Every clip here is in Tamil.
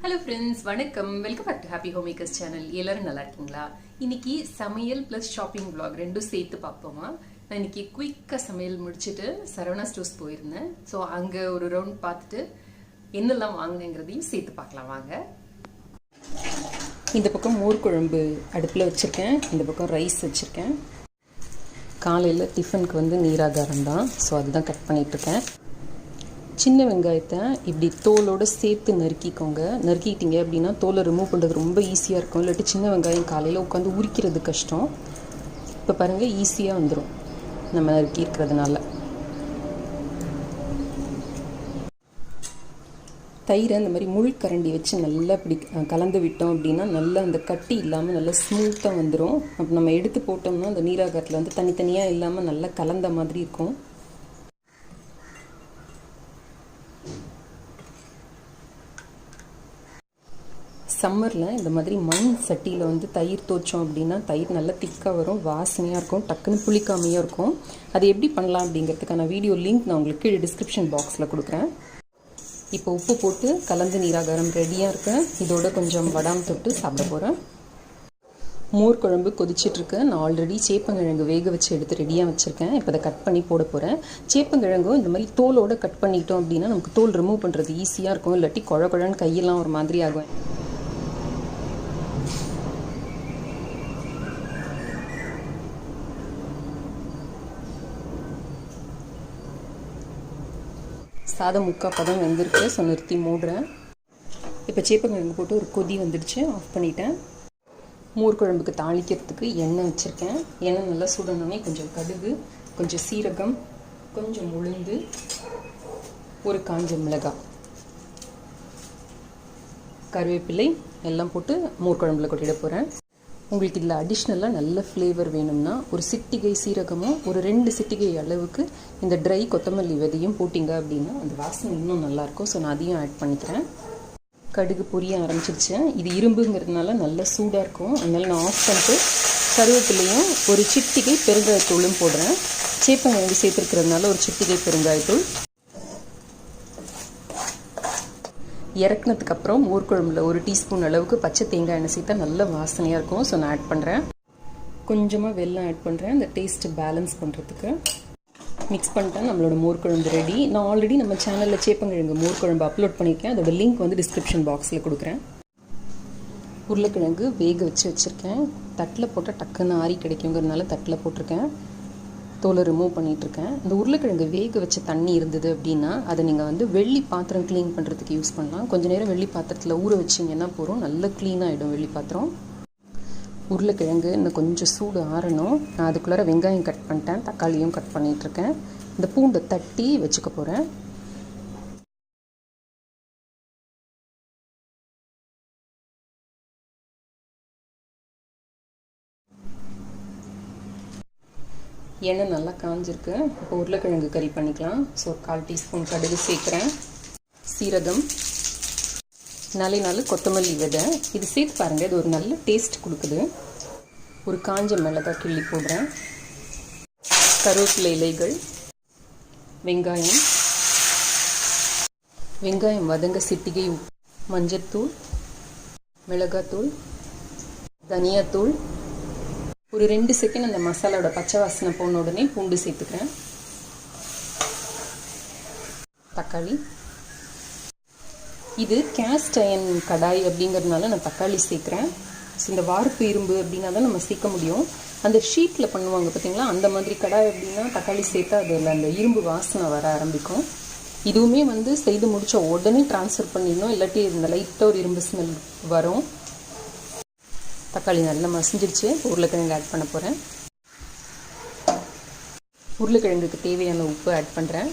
Hello friends, வணக்கம். Welcome back to Happy Homemakers channel. எல்லாரும் நல்லா இருக்கீங்களா? இன்னைக்கு சமையல் plus shopping vlog ரெண்டும் சேர்த்து பார்ப்போமா? நான் இன்னைக்கு குயிக்கா சமையல் முடிச்சிட்டு சரவணா ஸ்டோர்ஸ் போயிருந்தேன். சோ அங்க ஒரு ரவுண்ட் பார்த்துட்டு என்னெல்லாம் வாங்குனேங்கறதையும் சேர்த்து பார்க்கலாம் வாங்க. இந்த பக்கம் மோர் குழம்பு அடுப்புல வச்சிருக்கேன். இந்த பக்கம் ரைஸ் வச்சிருக்கேன். காலையில டிஃபனுக்கு வந்து நீராகாரம் தான். சோ அதுதான் கட் பண்ணிட்டு இருக்கேன். சின்ன வெங்காயத்தை இப்படி தோலோடு சேர்த்து நறுக்கிட்டீங்க அப்படின்னா தோலை ரிமூவ் பண்ணுறது ரொம்ப ஈஸியாக இருக்கும். இல்லாட்டி சின்ன வெங்காயம் காலையில் உட்காந்து உரிக்கிறது கஷ்டம். இப்போ பாருங்கள், ஈஸியாக வந்துடும் நம்ம நறுக்கி இருக்கிறதுனால. தயிரை இந்த மாதிரி முள் கரண்டி வச்சு நல்லா இப்படி கலந்து விட்டோம் அப்படின்னா நல்லா அந்த கட்டி இல்லாமல் நல்லா ஸ்மூத்தாக வந்துடும். அப்போ நம்ம எடுத்து போட்டோம்னா அந்த நீராகாரத்தில் வந்து தனித்தனியாக இல்லாமல் நல்லா கலந்த மாதிரி இருக்கும். சம்மரில் இந்த மாதிரி மண் சட்டியில் வந்து தயிர் தோச்சோம் அப்படின்னா தயிர் நல்லா திக்காக வரும், வாசனையாக இருக்கும், டக்குன்னு புளிக்காமையாக இருக்கும். அது எப்படி பண்ணலாம் அப்படிங்கிறதுக்கான வீடியோ லிங்க் நான் உங்களுக்கு கீழே டிஸ்கிரிப்ஷன் பாக்ஸில் கொடுக்குறேன். இப்போ உப்பு போட்டு கலந்து நீராகாரம் ரெடியாக இருக்கேன். இதோட கொஞ்சம் வடாம் தொட்டு சாப்பிட போகிறேன். மோர் குழம்பு கொதிச்சிட்ருக்கு. நான் ஆல்ரெடி சேப்பங்கிழங்கு வேக வச்சு எடுத்து ரெடியாக வச்சுருக்கேன். இப்போ அதை கட் பண்ணி போட போகிறேன். சேப்பங்கிழங்கும் இந்த மாதிரி தோலோடு கட் பண்ணிட்டோம் அப்படின்னா நமக்கு தோல் ரிமூவ் பண்ணுறது ஈஸியாக இருக்கும். இல்லாட்டி குழன்னு கையெல்லாம் ஒரு மாதிரி ஆகும். சாதம் முக்கால் பதம் வெந்திருக்கு. ஸோ நிறுத்தி மூடுறேன். இப்போ சேப்பங்கிழங்கு போட்டு ஒரு கொதி வந்துடுச்சு, ஆஃப் பண்ணிட்டேன். மோர் குழம்புக்கு தாளிக்கிறதுக்கு எண்ணெய் வச்சுருக்கேன். எண்ணெய் நல்லா சுடணுன்னே கொஞ்சம் கடுகு, கொஞ்சம் சீரகம், கொஞ்சம் உளுந்து, ஒரு காஞ்ச மிளகாய், கருவேப்பிலை எல்லாம் போட்டு மோர் குழம்புல கொட்டிட போகிறேன். உங்களுக்கு இதில் அடிஷ்னலாக நல்ல ஃப்ளேவர் வேணும்னா ஒரு சிட்டிகை சீரகமும் ஒரு 2 சிட்டிகை அளவுக்கு இந்த ட்ரை கொத்தமல்லி விதையும் போட்டிங்க அப்படின்னா அந்த வாசனை இன்னும் நல்லாயிருக்கும். ஸோ நான் அதையும் ஆட் பண்ணிக்கிறேன். கடுகு பொரிய ஆரம்பிச்சிருச்சு. இது இரும்புங்கிறதுனால நல்லா சூடாக இருக்கும். அதனால் நான் ஆஃப் பண்ணிட்டு கருவேப்பிலையும் ஒரு சிட்டிகை பெருங்காயத்தூளும் போடுறேன். சேப்பங்கிழங்கு சேர்த்துருக்கிறதுனால ஒரு சிட்டிகை பெருங்காயத்தூள். இறக்குனதுக்கு அப்புறம் மோர் குழம்புல 1 டீஸ்பூன் அளவுக்கு பச்சை தேங்காய் எண்ணெய் சேர்த்தா நல்ல வாசனையாக இருக்கும். ஸோ நான் ஆட் பண்ணுறேன். கொஞ்சமாக வெல்லம் ஆட் பண்ணுறேன், இந்த டேஸ்ட்டு பேலன்ஸ் பண்ணுறதுக்கு. மிக்ஸ் பண்ணிட்டேன். நம்மளோட மோர் குழம்பு ரெடி. நான் ஆல்ரெடி நம்ம சேனலில் சேப்பங்கிழங்கு மோர் குழம்பு அப்லோட் பண்ணியிருக்கேன். அதோட லிங்க் வந்து டிஸ்கிரிப்ஷன் பாக்ஸில் கொடுக்குறேன். உருளைக்கிழங்கு வேக வச்சுருக்கேன். தட்டில் போட்டால் டக்குன்னு ஆறி கிடைக்குங்கிறதுனால தட்டில் போட்டிருக்கேன். தோலை ரிமூவ் பண்ணிகிட்ருக்கேன். இந்த உருளைக்கிழங்கு வேக வச்ச தண்ணி இருந்தது அப்படின்னா அதை நீங்கள் வந்து வெள்ளி பாத்திரம் க்ளீன் பண்ணுறதுக்கு யூஸ் பண்ணலாம். கொஞ்சம் நேரம் வெள்ளி பாத்திரத்தில் ஊற வச்சிங்கன்னா போகிறோம், நல்லா க்ளீனாகிடும் வெள்ளி பாத்திரம். உருளைக்கிழங்கு இன்னும் கொஞ்சம் சூடு ஆறணும். நான் அதுக்குள்ளார வெங்காயம் கட் பண்ணிட்டேன், தக்காளியும் கட் பண்ணிகிட்ருக்கேன். இந்த பூண்டை தட்டி வச்சுக்க போகிறேன். எண்ணெய் நல்லா காஞ்சிருக்கு. இப்போ உருளைக்கிழங்கு கறி பண்ணிக்கலாம். ஸோ 1/4 டீஸ்பூன் கடுகு சேர்க்குறேன். சீரகம், 4 கொத்தமல்லி விதை இது சேர்த்து பாருங்கள். இது ஒரு நல்ல டேஸ்ட் கொடுக்குது. ஒரு காஞ்ச மிளகாய் கிள்ளி போடுறேன். கருவேப்பிலை இலைகள், வெங்காயம் வதங்க சிட்டிகை, மஞ்சத்தூள், மிளகாத்தூள், தனியாத்தூள். ஒரு 2 செகண்ட் அந்த மசாலாவோட பச்சை வாசனை போன உடனே பூண்டு சேர்த்துக்கிறேன். தக்காளி, இது கேஸ்ட் அயன் கடாய் அப்படிங்கிறதுனால நான் தக்காளி சேர்க்குறேன். ஸோ இந்த வார்ப்பு இரும்பு அப்படின்னா தான் நம்ம சேர்க்க முடியும். அந்த ஷீட்டில் பண்ணுவாங்க பார்த்தீங்களா, அந்த மாதிரி கடாய் அப்படின்னா தக்காளி சேர்த்தா அதில் அந்த இரும்பு வாசனை வர ஆரம்பிக்கும். இதுவுமே வந்து செய்து முடித்த உடனே ட்ரான்ஸ்ஃபர் பண்ணிடணும், இல்லாட்டி இந்த லைட்டாக ஒரு இரும்பு ஸ்மெல் வரும். தக்காளி நல்லா மசிஞ்சிருச்சு. உருளைக்கிழங்கு ஆட் பண்ண போகிறேன். உருளைக்கிழங்குக்கு தேவையான உப்பு ஆட் பண்ணுறேன்.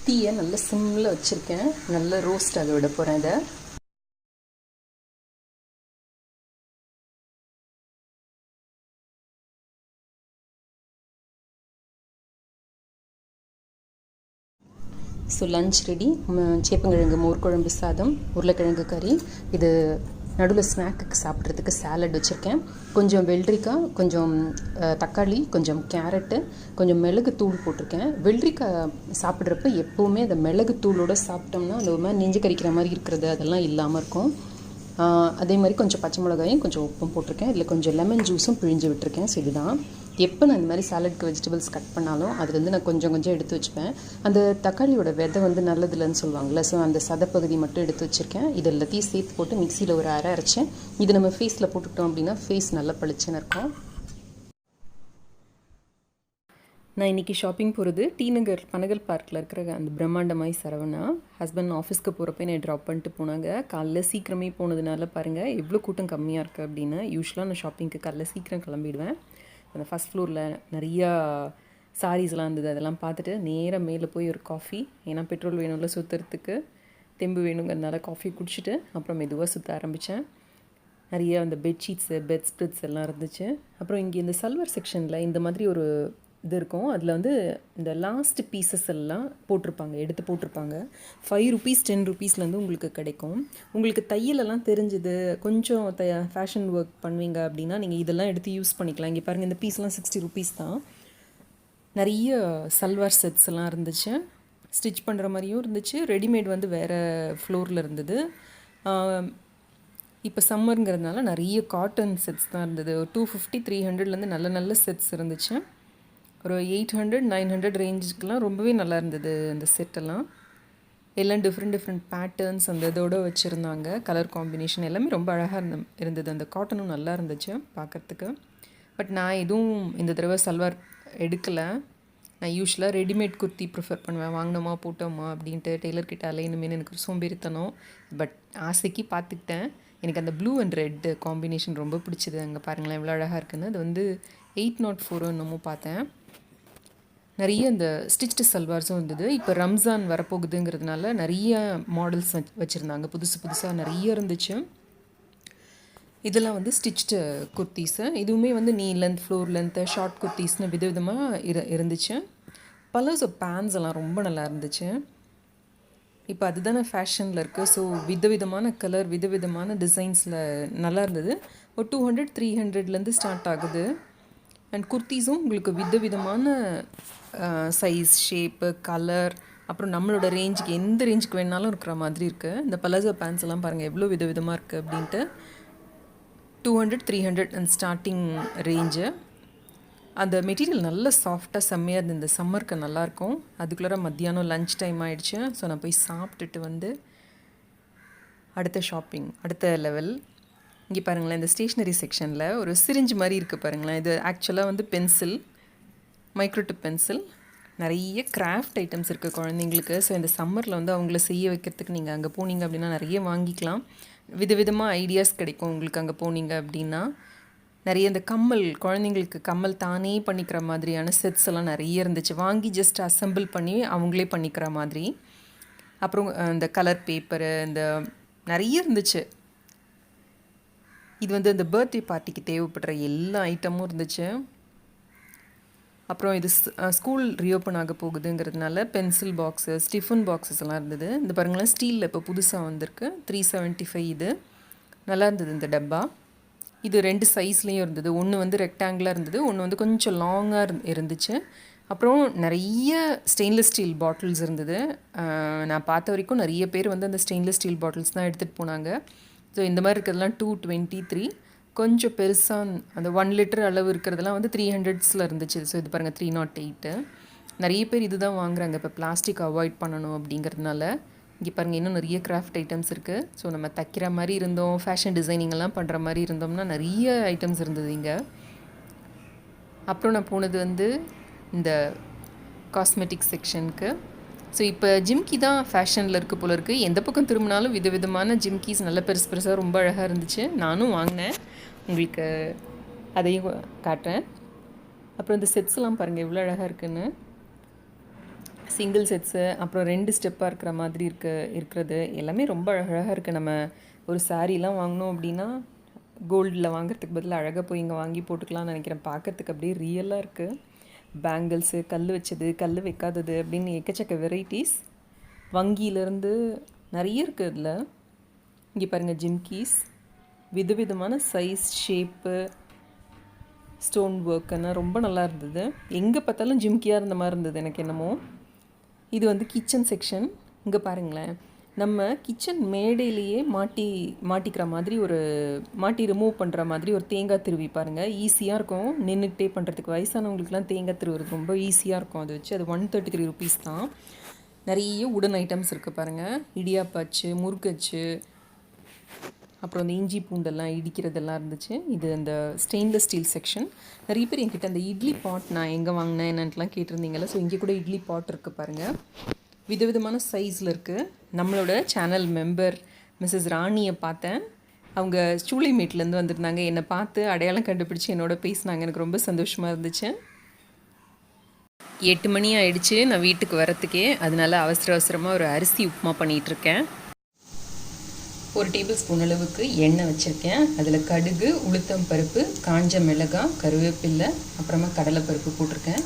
தீயை நல்லா சிம்மில் வச்சுருக்கேன். நல்லா ரோஸ்ட் ஆக விட போகிறேன். இதை ஸோ லஞ்ச் ரெடி. சேப்பங்கிழங்கு மோர் குழம்பு சாதம், உருளைக்கிழங்கு கறி. இது நடுவில் ஸ்நாக்குக்கு சாப்பிட்றதுக்கு சாலட் வச்சுருக்கேன். கொஞ்சம் வெள்ளரிக்காய், கொஞ்சம் தக்காளி, கொஞ்சம் கேரட்டு, கொஞ்சம் மிளகுத்தூள் போட்டிருக்கேன். வெள்ளரிக்காய் சாப்பிட்றப்ப எப்போவுமே அந்த மிளகுத்தூளோடு சாப்பிட்டோம்னா அந்த ஒரு மாதிரி நெஞ்சு கறிக்கிற மாதிரி இருக்கிறது அதெல்லாம் இல்லாமல் இருக்கும். அதே மாதிரி கொஞ்சம் பச்சை மிளகாயும் கொஞ்சம் உப்பும் போட்டிருக்கேன். இதில் கொஞ்சம் லெமன் ஜூஸும் பிழிஞ்சு விட்டுருக்கேன். ஸோ இதுதான். எப்போ நான் இந்த மாதிரி சாலட்க்கு வெஜிடபிள்ஸ் கட் பண்ணாலும் அது நான் கொஞ்சம் கொஞ்சம் எடுத்து வச்சுப்பேன். அந்த தக்காளியோட விதை நல்லதில்லைன்னு சொல்லுவாங்கள்ல, ஸோ அந்த சதப்பகுதி மட்டும் எடுத்து வச்சுருக்கேன். இது எல்லாத்தையும் சேர்த்து போட்டு மிக்சியில் ஒரு அரைச்சேன். இது நம்ம ஃபேஸில் போட்டுக்கிட்டோம் அப்படின்னா ஃபேஸ் நல்லா பளிச்சுன்னு இருக்கும். நான் இன்றைக்கி ஷாப்பிங் போகிறது t.nagar பனகல் பார்க்கில் இருக்கிற அந்த பிரம்மாண்டமாய் சரவணா. ஹஸ்பண்ட் ஆஃபீஸ்க்கு போகிறப்ப என்னை ட்ராப் பண்ணிட்டு போனாங்க. காலைல சீக்கிரமே போனதுனால பாருங்கள் எவ்வளோ கூட்டம் கம்மியாக இருக்குது அப்படின்னு. யூஸ்வலாக நான் ஷாப்பிங்க்கு காலைல சீக்கிரம் கிளம்பிடுவேன். அந்த ஃபஸ்ட் ஃப்ளோரில் நிறையா சாரீஸ்லாம் இருந்தது. அதெல்லாம் பார்த்துட்டு நேராக மேலே போய் ஒரு காஃபி, ஏன்னா பெட்ரோல் வேணும்ல சுற்றுறதுக்கு, தெம்பு வேணுங்கிறதுனால காஃபி குடிச்சிட்டு அப்புறம் மெதுவாக சுற்ற ஆரம்பித்தேன். நிறைய அந்த பெட்ஷீட்ஸு, பெட் ஸ்ப்ரெட்ஸ் எல்லாம் இருந்துச்சு. அப்புறம் இங்கே இந்த சல்வர் செக்ஷனில் இந்த மாதிரி ஒரு இது இருக்கும். அதில் இந்த லாஸ்ட் பீசஸ் எல்லாம் போட்டிருப்பாங்க, எடுத்து போட்டிருப்பாங்க. 5 rupees 10 rupeesலேருந்து உங்களுக்கு கிடைக்கும். உங்களுக்கு தையலெல்லாம் தெரிஞ்சுது, கொஞ்சம் ஃபேஷன் ஒர்க் பண்ணுவீங்க அப்படின்னா நீங்கள் இதெல்லாம் எடுத்து யூஸ் பண்ணிக்கலாம். இங்கே பாருங்கள், இந்த பீஸ்லாம் 60 rupees தான். நிறைய சல்வார் செட்ஸ் எல்லாம் இருந்துச்சு. ஸ்டிச் பண்ணுற மாதிரியும் இருந்துச்சு. ரெடிமேட் வேறு ஃப்ளோரில் இருந்தது. இப்போ சம்மருங்கிறதுனால நிறைய காட்டன் செட்ஸ் தான் இருந்தது. 250 300லேருந்து நல்ல நல்ல செட்ஸ் இருந்துச்சு. ஒரு 800 900 ரேஞ்சுக்கெலாம் ரொம்பவே நல்லா இருந்தது அந்த செட்டெல்லாம். எல்லாம் டிஃப்ரெண்ட் பேட்டர்ன்ஸ் அந்த இதோடு வச்சுருந்தாங்க. கலர் காம்பினேஷன் எல்லாமே ரொம்ப அழகாக இருந்தது. அந்த காட்டனும் நல்லா இருந்துச்சு பார்க்குறதுக்கு. பட் நான் எதுவும் இந்த தடவை சல்வார் எடுக்கலை. நான் யூஸ்வலாக ரெடிமேட் குர்த்தி ப்ரிஃபர் பண்ணுவேன். வாங்கினோமா போட்டோமா அப்படின்ட்டு டெய்லர்கிட்ட அலையணுமே எனக்கு ஒரு சோம்பேறித்தனம். பட் ஆசைக்கு பார்த்துக்கிட்டேன். எனக்கு அந்த ப்ளூ அண்ட் ரெட் காம்பினேஷன் ரொம்ப பிடிச்சிது. அங்கே பாருங்களேன் எவ்வளோ அழகாக இருக்குன்னு. அது 804 என்னமோ பார்த்தேன். நிறைய இந்த ஸ்டிச்டு சல்வார்ஸும் இருந்தது. இப்போ ரம்ஜான் வரப்போகுதுங்கிறதுனால நிறைய மாடல்ஸ் வச்சுருந்தாங்க. புதுசாக நிறைய இருந்துச்சு. இதெல்லாம் ஸ்டிச்டு குர்த்தீஸு. இதுவுமே நீ லென்த், ஃப்ளோர் லென்த்து, ஷார்ட் குர்த்தீஸ்னு விதவிதமாக இருந்துச்சு. பலர்ஸ் பேண்ட்ஸ் எல்லாம் ரொம்ப நல்லா இருந்துச்சு. இப்போ அதுதானே ஃபேஷனில் இருக்குது. ஸோ விதவிதமான கலர், விதவிதமான டிசைன்ஸில் நல்லா இருந்தது. ஒரு 200 300லேருந்து ஸ்டார்ட் ஆகுது. அண்ட் குர்த்தீஸும் உங்களுக்கு விதவிதமான சைஸ், ஷேப்பு, கலர், அப்புறம் நம்மளோட ரேஞ்சுக்கு எந்த ரேஞ்சுக்கு வேணாலும் இருக்கிற மாதிரி இருக்குது. இந்த பலாசோ பேண்ட்ஸ் எல்லாம் பாருங்கள் எவ்வளோ விதவிதமாக இருக்குது அப்படின்ட்டு. 200 300 அண்ட் ஸ்டார்டிங் ரேஞ்சு. அந்த மெட்டீரியல் நல்ல சாஃப்டாக செம்மையாக இருந்தது. இந்த சம்மருக்கு நல்லாயிருக்கும். அதுக்குள்ளே மத்தியானம் லன்ச் டைம் ஆகிடுச்சு. ஸோ நான் போய் சாப்பிட்டுட்டு அடுத்த ஷாப்பிங், அடுத்த லெவல். இங்கே பாருங்களேன், இந்த ஸ்டேஷ்னரி செக்ஷனில் ஒரு சிரிஞ்சு மாதிரி இருக்குது பாருங்களேன். இது ஆக்சுவலாக பென்சில், மைக்ரோடிப் பென்சில். நிறைய கிராஃப்ட் ஐட்டம்ஸ் இருக்குது குழந்தைங்களுக்கு. ஸோ இந்த சம்மரில் அவங்கள செய்ய வைக்கிறதுக்கு நீங்கள் அங்கே போனீங்க அப்படின்னா நிறைய வாங்கிக்கலாம். விதவிதமாக ஐடியாஸ் கிடைக்கும் உங்களுக்கு அங்கே போனீங்க அப்படின்னா. நிறைய இந்த கம்மல், குழந்தைங்களுக்கு கம்மல் தானே பண்ணிக்கிற மாதிரியான செட்ஸ் எல்லாம் நிறைய இருந்துச்சு. வாங்கி ஜஸ்ட் அசம்பிள் பண்ணி அவங்களே பண்ணிக்கிற மாதிரி. அப்புறம் இந்த கலர் பேப்பரு, இந்த நிறைய இருந்துச்சு. இது இந்த பர்த்டே பார்ட்டிக்கு தேவைப்படுற எல்லா ஐட்டமும் இருந்துச்சு. அப்புறம் இது ஸ்கூல் ரீஓப்பன் ஆக போகுதுங்கிறதுனால பென்சில் பாக்ஸு, ஸ்டிஃபன் பாக்ஸஸ் எல்லாம் இருந்தது. இந்த பாருங்களேன், ஸ்டீலில் இப்போ புதுசாக வந்திருக்கு. 375 இது. நல்லா இருந்தது இந்த டப்பா. இது 2 சைஸ்லேயும் இருந்தது. ஒன்று ரெக்டாங்குலாக இருந்தது, ஒன்று கொஞ்சம் லாங்காக இருந்துச்சு. அப்புறம் நிறைய ஸ்டெயின்லெஸ் ஸ்டீல் பாட்டில்ஸ் இருந்தது. நான் பார்த்த வரைக்கும் நிறைய பேர் அந்த ஸ்டெயின்லெஸ் ஸ்டீல் பாட்டில்ஸ் தான் எடுத்துகிட்டு போனாங்க. ஸோ இந்த மாதிரி இருக்கிறதுலாம் 223. கொஞ்சம் பெருசாக அந்த 1 liter அளவு இருக்கிறதெல்லாம் 300s இருந்துச்சு. ஸோ இது பாருங்கள் 308. நிறைய பேர் இது தான் வாங்குறாங்க இப்போ, பிளாஸ்டிக் அவாய்ட் பண்ணணும் அப்படிங்கிறதுனால. இங்கே பாருங்கள் இன்னும் நிறைய கிராஃப்ட் ஐட்டம்ஸ் இருக்குது. ஸோ நம்ம தைக்கிற மாதிரி இருந்தோம், ஃபேஷன் டிசைனிங்கெல்லாம் பண்ணுற மாதிரி இருந்தோம்னா நிறைய ஐட்டம்ஸ் இருந்தது இங்கே. அப்புறம் நான் போனது இந்த காஸ்மெட்டிக் செக்ஷனுக்கு. ஸோ இப்போ ஜிம்கி தான் ஃபேஷனில் இருக்குது போல இருக்குது. எந்த பக்கம் திரும்பினாலும் விதவிதமான ஜிம்கிஸ் நல்ல பெருசாக ரொம்ப அழகாக இருந்துச்சு. நானும் வாங்கினேன், உங்களுக்கு அதையும் காட்டுறேன். அப்புறம் இந்த செட்ஸ்லாம் பாருங்கள் எவ்வளோ அழகாக இருக்குன்னு. சிங்கிள் செட்ஸு, அப்புறம் 2 ஸ்டெப்பாக இருக்கிற மாதிரி இருக்கிறது எல்லாமே ரொம்ப அழகாக இருக்குது. நம்ம ஒரு சாரீலாம் வாங்கினோம் அப்படின்னா கோல்டில் வாங்குறதுக்கு பதிலாக அழகாக போய் இங்கே வாங்கி போட்டுக்கலாம்னு நினைக்கிறேன். பார்க்குறதுக்கு அப்படியே ரியலாக இருக்குது. பேங்கிள்ஸு, கல் வச்சது, கல் வைக்காதது அப்படின்னு எக்கச்சக்க வெரைட்டிஸ். வங்கியிலேருந்து நிறைய இருக்குது இதில். இங்கே பாருங்கள் ஜிம்கீஸ். விதவிதமான சைஸ், ஷேப்பு, ஸ்டோன் ஒர்க்கெல்லாம் ரொம்ப நல்லா இருந்தது. எங்கே பார்த்தாலும் ஜிம்கியாக இருந்த மாதிரி இருந்தது எனக்கு என்னமோ. இது வந்து கிச்சன் செக்ஷன். இங்கே பாருங்களேன், நம்ம கிச்சன் மேடையிலேயே மாட்டிக்கிற மாதிரி மாட்டி ரிமூவ் பண்ணுற மாதிரி ஒரு தேங்காய் திருவி பாருங்கள். ஈஸியாக இருக்கும், நின்றுக்கிட்டே பண்ணுறதுக்கு. வயசானவங்களுக்குலாம் தேங்காய் திருவுறது ரொம்ப ஈஸியாக இருக்கும். அது வச்சு அது 133 ருபீஸ் தான். நிறைய உடன் ஐட்டம்ஸ் இருக்குது பாருங்கள். இடியாப்பாச்சு, முறுக்கச்சு, அப்புறம் அந்த இஞ்சி பூண்டெல்லாம் இடிக்கிறதெல்லாம் இருந்துச்சு. இது அந்த ஸ்டெயின்லெஸ் ஸ்டீல் செக்ஷன். நிறைய பேர் என்கிட்ட அந்த இட்லி பாட் நான் எங்கே வாங்கினேன் என்னன்ட்டுலாம் கேட்டிருந்தீங்களா. ஸோ இங்கே கூட இட்லி பாட் இருக்குது பாருங்கள். விதவிதமான சைஸில் இருக்குது. நம்மளோட சேனல் மெம்பர் மிஸ்ஸஸ் ராணியை பார்த்தேன். அவங்க சூளைமேட்லேருந்து வந்திருந்தாங்க. என்னை பார்த்து அடையாளம் கண்டுபிடிச்சி என்னோட பேசினாங்க. எனக்கு ரொம்ப சந்தோஷமாக இருந்துச்சு. 8 மணி ஆகிடுச்சு நான் வீட்டுக்கு வரத்துக்கே. அதனால அவசரமாக ஒரு அரிசி உப்புமா பண்ணிகிட்ருக்கேன். 1 டேபிள் ஸ்பூன் அளவுக்கு எண்ணெய் வச்சுருக்கேன். அதில் கடுகு, உளுத்தம் பருப்பு, காஞ்ச மிளகாய், கருவேப்பில்லை, அப்புறமா கடலைப்பருப்பு போட்டிருக்கேன்.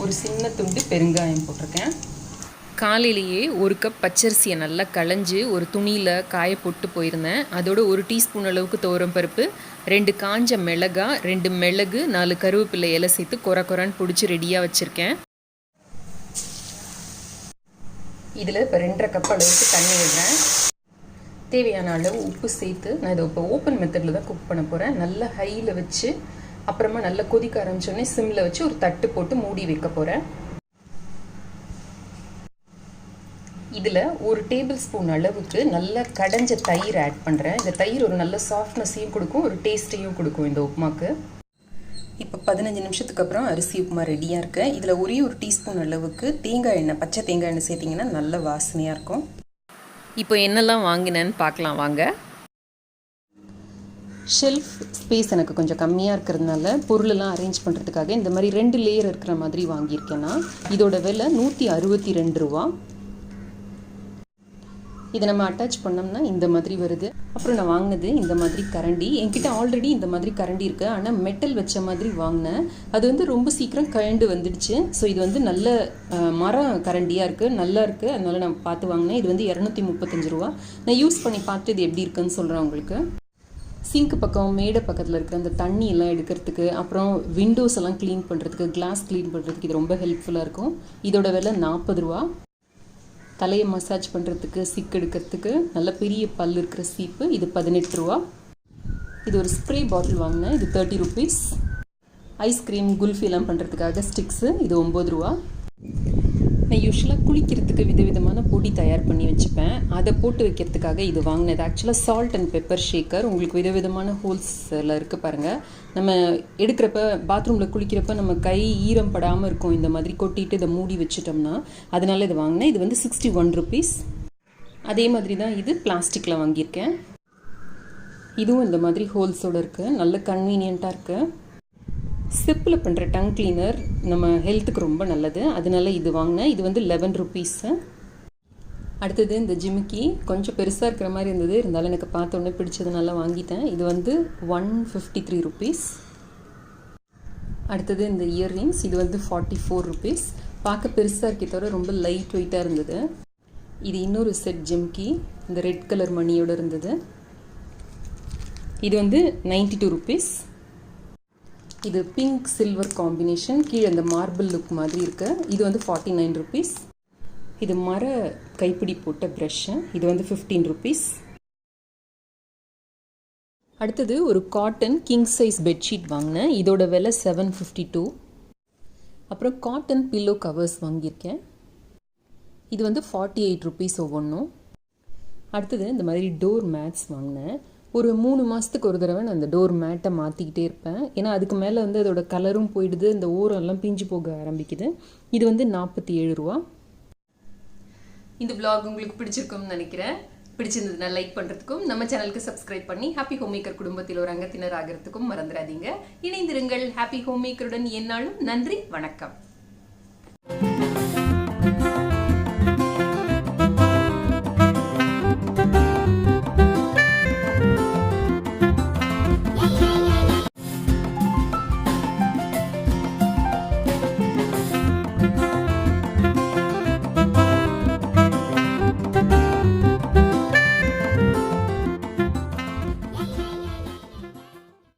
ஒரு சின்ன துண்டு பெருங்காயம் போட்டிருக்கேன். காலையிலேயே 1 கப் பச்சரிசியை நல்லா களைஞ்சி ஒரு துணியில் காய போட்டு போயிருந்தேன். அதோட 1 டீஸ்பூன் அளவுக்கு துவரம் பருப்பு, 2 காஞ்ச மிளகாய், 2 மிளகு, 4 கருவேப்பிலை இலை சேர்த்து கொரான்னு பிடிச்சி ரெடியாக வச்சுருக்கேன். இதில் இப்போ 2.5 கப் அளவுக்கு தண்ணி விடுறேன். தேவையான அளவு உப்பு சேர்த்து நான் இதை இப்போ ஓப்பன் மெத்தடில் தான் குக் பண்ண போகிறேன். நல்லா ஹையில் வச்சு அப்புறமா நல்லா கொதிக்க ஆரம்பிச்சோடனே சிம்மில் வச்சு ஒரு தட்டு போட்டு மூடி வைக்க போகிறேன். இதில் 1 டேபிள் ஸ்பூன் அளவுக்கு நல்லா கடைஞ்ச தயிர் ஆட் பண்ணுறேன். இந்த தயிர் ஒரு நல்ல சாஃப்ட்னஸையும் கொடுக்கும், ஒரு டேஸ்ட்டையும் கொடுக்கும் இந்த உப்புமாக்கு. இப்போ 15 நிமிஷத்துக்கு அப்புறம் அரிசி உப்புமா ரெடியாக இருக்கு. இதில் ஒரே 1 டீஸ்பூன் அளவுக்கு தேங்காய் எண்ணெய், பச்சை தேங்காய் எண்ணெய் சேர்த்திங்கன்னா நல்ல வாசனையாக இருக்கும். இப்போ என்னெல்லாம் வாங்கினேன்னு பார்க்கலாம் வாங்க. ஷெல்ஃப் ஸ்பேஸ் எனக்கு கொஞ்சம் கம்மியாக இருக்கிறதுனால பொருளெல்லாம் அரேஞ்ச் பண்ணுறதுக்காக இந்த மாதிரி 2 லேயர் இருக்கிற மாதிரி வாங்கியிருக்கேன்னா இதோட விலை 162 ரூபா. இதை நம்ம அட்டாச் பண்ணோம்னா இந்த மாதிரி வருது. அப்புறம் நான் வாங்கினது இந்த மாதிரி கரண்டி. என்கிட்ட ஆல்ரெடி இந்த மாதிரி கரண்டி இருக்குது, ஆனால் மெட்டல் வச்ச மாதிரி வாங்கினேன். அது வந்து ரொம்ப சீக்கிரம் கழண்டு வந்துடுச்சு. ஸோ இது வந்து நல்ல மரம் கரண்டியாக இருக்குது, நல்லா இருக்குது. அதனால நான் பார்த்து வாங்கினேன். இது வந்து 235 ரூபா. நான் யூஸ் பண்ணி பார்த்து இது எப்படி இருக்குன்னு சொல்கிறேன் உங்களுக்கு. சிங்க் பக்கம் மேடை பக்கத்தில் இருக்கிற அந்த தண்ணி எல்லாம் எடுக்கிறதுக்கு, அப்புறம் விண்டோஸ் எல்லாம் க்ளீன் பண்ணுறதுக்கு, கிளாஸ் க்ளீன் பண்ணுறதுக்கு இது ரொம்ப ஹெல்ப்ஃபுல்லாக இருக்கும். இதோட விலை 40 ரூபா. தலையை மசாஜ் பண்ணுறதுக்கு, சிக் எடுக்கிறதுக்கு, நல்ல பெரிய பல் இருக்கிற சீப்பு, இது 18 ரூபா. இது ஒரு ஸ்ப்ரே பாட்டில் வாங்கினேன், இது 30 ருபீஸ். ஐஸ்கிரீம், குல்ஃபிலாம் பண்ணுறதுக்காக ஸ்டிக்ஸு, இது 9 ரூபா. நான் யூஸ்வலாக குளிக்கிறதுக்கு விதவிதமான பொடி தயார் பண்ணி வச்சுப்பேன். அதை போட்டு வைக்கிறதுக்காக இது வாங்கினது. ஆக்சுவலாக சால்ட் அண்ட் பெப்பர் ஷேக்கர். உங்களுக்கு விதவிதமான ஹோல்ஸில் இருக்குது பாருங்கள். நம்ம எடுக்கிறப்ப, பாத்ரூமில் குளிக்கிறப்ப நம்ம கை ஈரம் படாமல் இருக்கும். இந்த மாதிரி கொட்டிட்டு இதை மூடி வச்சுட்டோம்னா, அதனால இது வாங்கினேன். இது வந்து 61 ருபீஸ். அதே மாதிரி தான் இது பிளாஸ்டிக்கில் வாங்கியிருக்கேன். இதுவும் இந்த மாதிரி ஹோல்ஸோடு இருக்குது, நல்ல கன்வீனியண்ட்டாக இருக்குது. சிப்பில் பண்ணுற டங் கிளீனர் நம்ம ஹெல்த்துக்கு ரொம்ப நல்லது, அதனால இது வாங்கினேன். இது வந்து 11 ருபீஸு. அடுத்தது இந்த ஜிமிக்கி கொஞ்சம் பெருசாக இருக்கிற மாதிரி இருந்தது, இருந்தாலும் எனக்கு பார்த்தோன்னே பிடிச்சதுனால வாங்கிட்டேன். இது வந்து 153 ருபீஸ். அடுத்தது இந்த இயர்ரிங்ஸ், இது வந்து 44 ருபீஸ். பார்க்க பெருசாக இருக்கே தவிர ரொம்ப லைட் வெயிட்டாக இருந்தது. இது இன்னொரு செட் ஜிமிக்கி, இந்த ரெட் கலர் மணியோடு இருந்தது. இது வந்து 92 ருபீஸ். இது பிங்க் சில்வர் காம்பினேஷன், கீழே இந்த மார்பிள் லுக் மாதிரி இருக்கு. இது வந்து 49 ருபீஸ். இது மர கைப்பிடி போட்ட ப்ரஷ்ஷு, இது வந்து 15 ருபீஸ். அடுத்தது ஒரு காட்டன் கிங் சைஸ் பெட்ஷீட் வாங்கினேன். இதோட விலை 752. அப்புறம் காட்டன் பில்லோ கவர்ஸ் வாங்கியிருக்கேன். இது வந்து 48 ருபீஸ் ஒவ்வொன்றும். அடுத்தது இந்த மாதிரி டோர் மேட்ஸ் வாங்கினேன். ஒரு 3 மாதத்துக்கு ஒரு தடவை நான் அந்த டோர் மேட்டை மாற்றிக்கிட்டே இருப்பேன். ஏன்னா அதுக்கு மேலே வந்து அதோட கலரும் போயிடுது, இந்த ஓரெல்லாம் பிஞ்சு போக ஆரம்பிக்குது. இது வந்து 47 ரூபா. இந்த vlog உங்களுக்கு பிடிச்சிருக்கும்னு நினைக்கிறேன். பிடிச்சிருந்ததுன்னா லைக் பண்ணுறதுக்கும், நம்ம சேனலுக்கு சப்ஸ்கிரைப் பண்ணி ஹாப்பி ஹோம் மேக்கர் குடும்பத்தில் ஒரு அங்கத்தினர் ஆகிறதுக்கும் மறந்துடாதீங்க. இணைந்திருங்கள். ஹாப்பி ஹோம் மேக்கருடன் எந்நாளும். நன்றி, வணக்கம்.